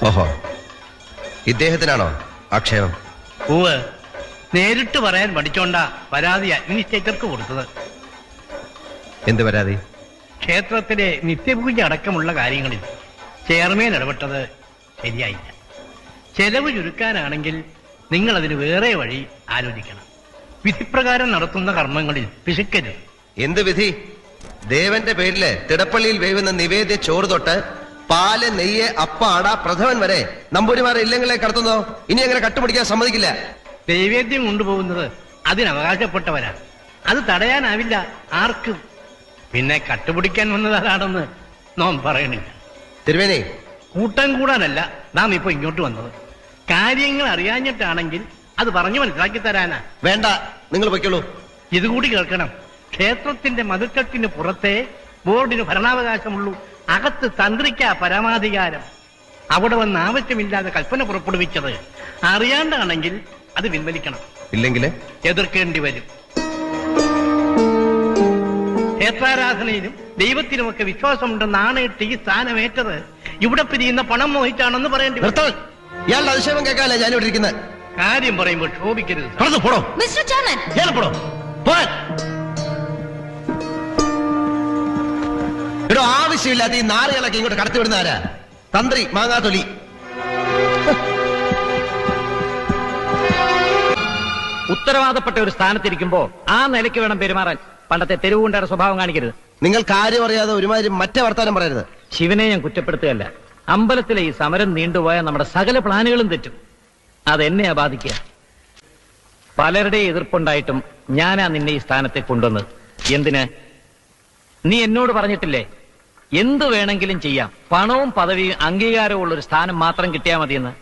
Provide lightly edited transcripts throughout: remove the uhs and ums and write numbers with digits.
ഓഹോ, ഇദ്ദേഹത്തിനാണോ ആക്ഷേപം? പൂവ് നേരിട്ട് പറയാൻ പഠിച്ചോണ്ടാ പരാതി അഡ്മിനിസ്ട്രേറ്റർക്ക് കൊടുത്തത്. എന്ത് പരാതി? ക്ഷേത്രത്തിലെ നിത്യപൂജ അടക്കമുള്ള കാര്യങ്ങളിൽ ചെയർമാൻ ഇടപെട്ടത് ശരിയായില്ല. ചെലവ് ചുരുക്കാനാണെങ്കിൽ നിങ്ങൾ അതിന് വേറെ വഴി ആലോചിക്കണം. വിധിപ്രകാരം നടത്തുന്ന കർമ്മങ്ങളിൽ പിശുക്കരുത്. എന്ത് വിധി? ദേവന്റെ പേരില് തിടപ്പള്ളിയിൽ വേവുന്ന നിവേദ്യ ചോറ് തൊട്ട് പാല്, നെയ്യ്, അപ്പ, അട, പ്രഥമൻ വരെ നമ്പൂരിമാരെ ഇല്ലങ്ങളെ കടത്തുന്നോ? ഇനി അങ്ങനെ കട്ടുപിടിക്കാൻ സമ്മതിക്കില്ല. നൈവേദ്യം കൊണ്ടുപോകുന്നത് അതിനവകാശപ്പെട്ടവരാണ്. അത് തടയാനാവില്ല ആർക്കും. പിന്നെ കട്ടുപിടിക്കാൻ വന്നതാണെന്ന് നാം പറയണില്ല. തിരുവേനി, കൂട്ടം കൂടാനല്ല നാം ഇപ്പൊ ഇങ്ങോട്ട് വന്നത്. കാര്യങ്ങൾ അറിയാഞ്ഞിട്ടാണെങ്കിൽ അത് പറഞ്ഞു മനസ്സിലാക്കി തരാനാ. വേണ്ട, നിങ്ങൾ പൊയ്ക്കോളൂ. ഇതുകൂടി കേൾക്കണം. ക്ഷേത്രത്തിന്റെ മതിൽക്കെട്ടിന് പുറത്തെ ബോർഡിന് ഭരണാവകാശമുള്ളൂ. അകത്ത് തന്ത്രിക്കാ പരമാധികാരം. അവിടെ വന്ന് ആവശ്യമില്ലാതെ കൽപ്പന പുറപ്പെടുവിച്ചത് അറിയാണ്ടാണെങ്കിൽ അത് പിൻവലിക്കണം. ഇല്ലെങ്കിൽ എതിർക്കേണ്ടി വരും. ക്ഷേത്രാരാധനയിലും ദൈവത്തിനുമൊക്കെ വിശ്വാസമുണ്ടെന്ന് ആണയിട്ട് ഈ സ്ഥാനമേറ്റത് ഇവിടെ പിരിയുന്ന പണം മോഹിച്ചാണെന്ന് പറയേണ്ടി വരും. ഇയാളുടെ അതിശയം കേൾക്കാനല്ലേ ഞാനിവിടെ ഇരിക്കുന്നത്. കാര്യം പറയുമ്പോൾ ക്ഷോഭിക്കരുത്. ഇവിടെ ആവശ്യമില്ലാത്ത ഈ നാറുകളൊക്കെ ഇങ്ങോട്ട് കടത്തിവിടുന്ന ആരാ? തന്ത്രി മാങ്ങാത്തൊലി. ഉത്തരവാദപ്പെട്ട ഒരു സ്ഥാനത്തിരിക്കുമ്പോ ആ നിലയ്ക്ക് വേണം പെരുമാറാൻ. പണ്ടത്തെ തെരുവുകൊണ്ടാണ് സ്വഭാവം കാണിക്കരുത്. നിങ്ങൾ കാര്യം അറിയാതെ ഒരുമാതിരി മറ്റേ വർത്താനം പറയരുത്. ശിവനെ ഞാൻ കുറ്റപ്പെടുത്തുകയല്ല. അമ്പലത്തിലെ ഈ സമരം നീണ്ടുപോയാൽ നമ്മുടെ സകല പ്ലാനുകളും തെറ്റും. അതെന്നെയാ ബാധിക്കുക. പലരുടെ എതിർപ്പുണ്ടായിട്ടും ഞാനാ നിന്നെ ഈ സ്ഥാനത്തെ കൊണ്ടുവന്നത്. എന്തിന്? നീ എന്നോട് പറഞ്ഞിട്ടില്ലേ എന്തു വേണമെങ്കിലും ചെയ്യാം, പണവും പദവിയും അംഗീകാരവും ഉള്ളൊരു സ്ഥാനം മാത്രം കിട്ടിയാൽ മതിയെന്ന്.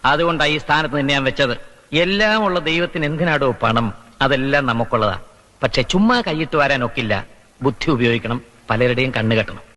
അതുകൊണ്ടാണ് ഈ സ്ഥാനത്ത് നിന്നെ ഞാൻ വെച്ചത്. എല്ലാം ഉള്ള ദൈവത്തിന് എന്തിനാടോ പണം? അതെല്ലാം നമുക്കുള്ളതാ. പക്ഷെ ചുമ്മാ കൈയിട്ട് വരാനൊക്കില്ല. ബുദ്ധി ഉപയോഗിക്കണം. പലരുടെയും കണ്ണുകെട്ടണം.